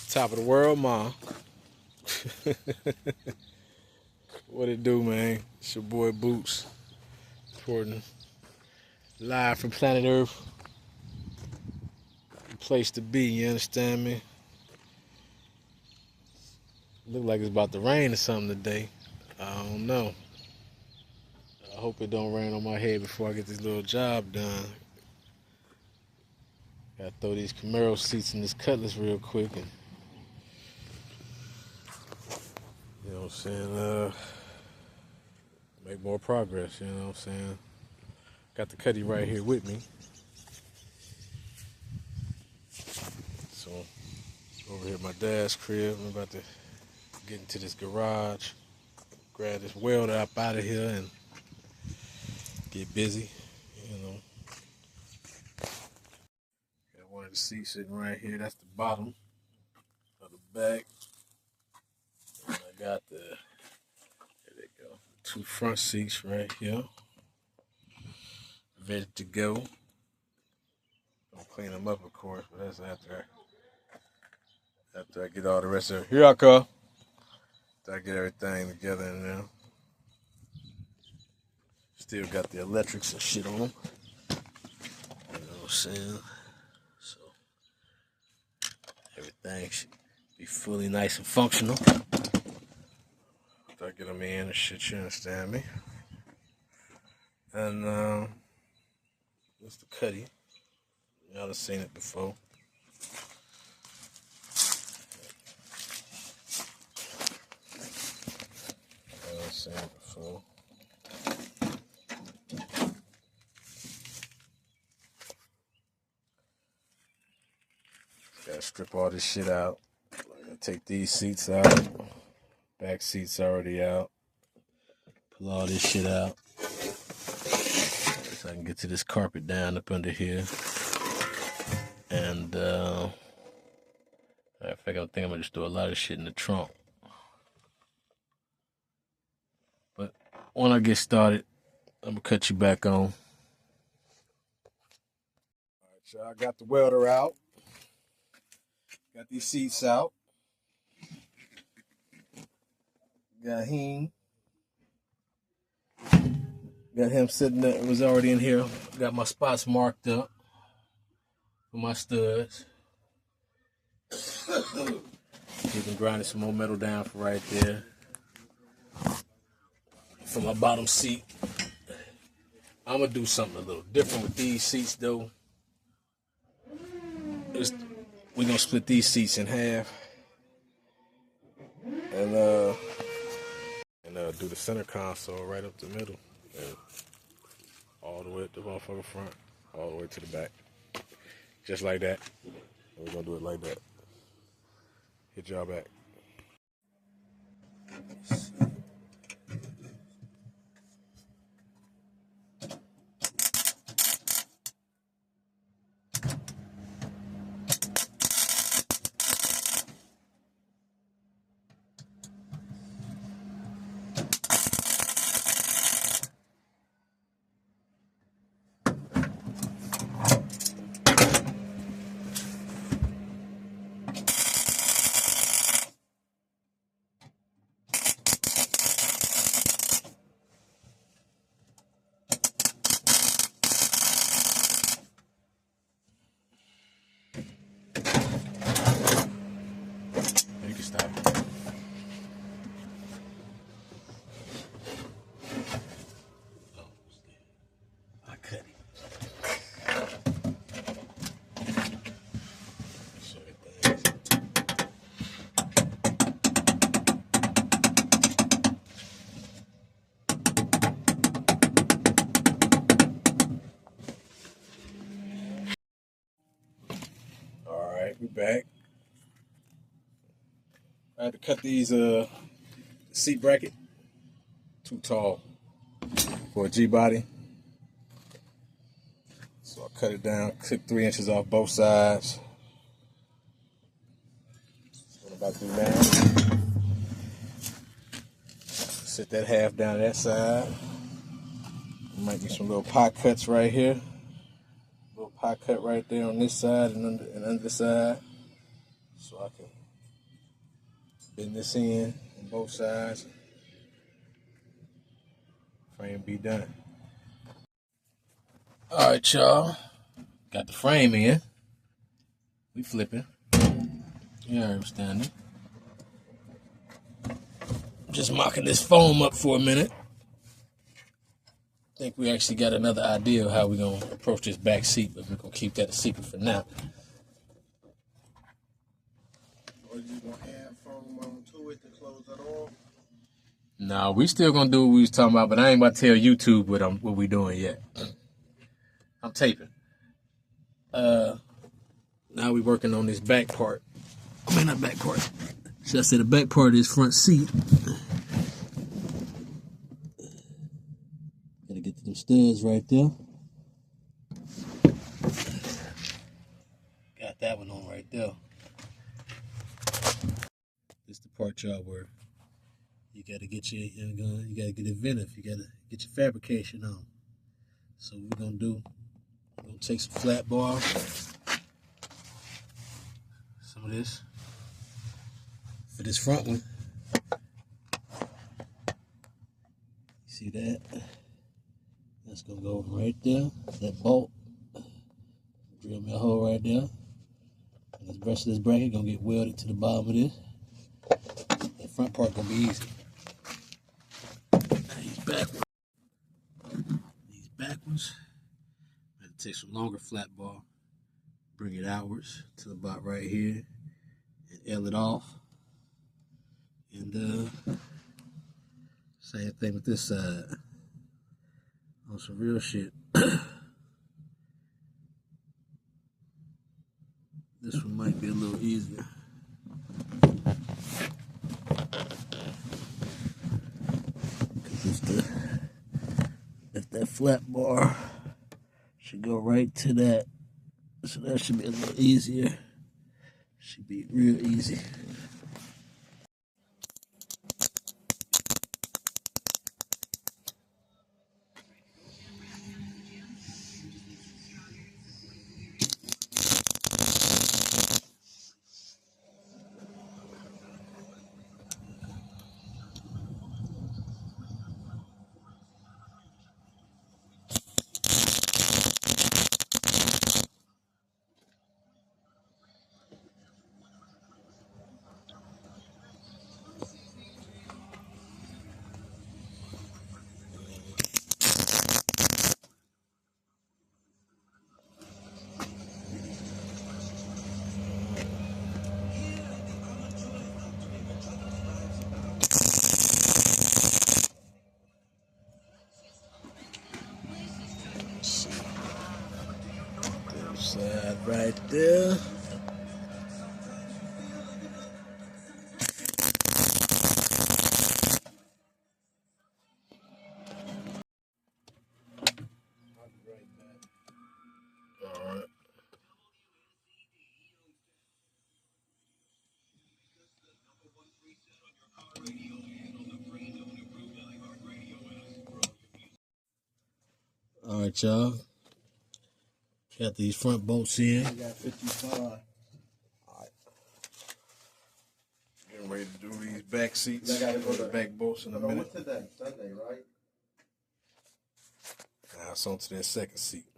Top of the world, Ma. What it do, man? It's your boy Boots. Reporting live from planet Earth. The place to be, you understand me? Look like it's about to rain or something today. I don't know. I hope it don't rain on my head before I get this little job done. Gotta throw these Camaro seats in this Cutlass real quick and you know what I'm saying, make more progress, you know what I'm saying? Got the Cutty right here with me. So, over here at my dad's crib, I'm about to get into this garage, grab this welder up out of here and get busy, you know. Got one of the seats sitting right here, that's the bottom of the back. And I got there they go, two front seats right here, ready to go. I'll clean them up, of course, but that's after I get all the rest of it. Here I come. After I get everything together in there. Still got the electrics and shit on them. You know what I'm saying? So, everything should be fully nice and functional. After I get them in and shit, you understand me? And, that's the Cutty. Y'all have seen it before. Y'all have seen it before. Gotta strip all this shit out. I'm gonna take these seats out. Back seats already out. Pull all this shit out. So I can get to this carpet down up under here. And I think I'm gonna just throw a lot of shit in the trunk. But when I get started, I'm gonna cut you back on. All right, y'all, I got the welder out. Got these seats out. Got him. Got him sitting there. It was already in here. Got my spots marked up for my studs. Even grinding some more metal down for right there. For my bottom seat. I'm gonna do something a little different with these seats though. We're gonna split these seats in half. And do the center console right up the middle. And all the way up the motherfucking front. All the way to the back. Just like that. And we're gonna do it like that. Hit y'all back. You can stop. I cut it. All right, we back. I had to cut these seat bracket. Too tall for a G-body. So I cut it down, took 3 inches off both sides. That's what I'm about to do now. Set that half down to that side. Might be some little pie cuts right here. Little pie cut right there on this side and under the side. So I can Spin this in on both sides. Frame be done. All right, y'all. Got the frame in. We flipping. Yeah, I'm standing. Just mocking this foam up for a minute. I think we actually got another idea of how we're going to approach this back seat, but we're going to keep that a secret for now. Or you going to add foam onto it to close it off? No, we still going to do what we was talking about, but I ain't about to tell YouTube what we doing yet. I'm taping. Now we working on this back part. I mean, not back part. Should I say the back part of this front seat? Gotta get to them studs right there. Got that one on right there. This is the part, y'all, where you gotta get you gotta get inventive. You gotta get your fabrication on. So what we're gonna do, we're gonna take some flat bar, some of this for this front one. See that? That's gonna go right there. That bolt, drill me a hole right there. And this rest of this bracket gonna get welded to the bottom of this. That front part gonna be easy. These backwards. I have to take some longer flat bar, bring it outwards to about right here, and L it off. And same thing with this side. On some real shit. This one might be a little easier. Because if that flat bar should go right to that. So that should be a little easier. Should be real easy. Side right there. Alright. Alright, y'all. Got these front bolts in. We got 55. Alright. Getting ready to do these back seats. I gotta go to back bolts in a minute. What's today? Sunday, right? Now it's on to that second seat.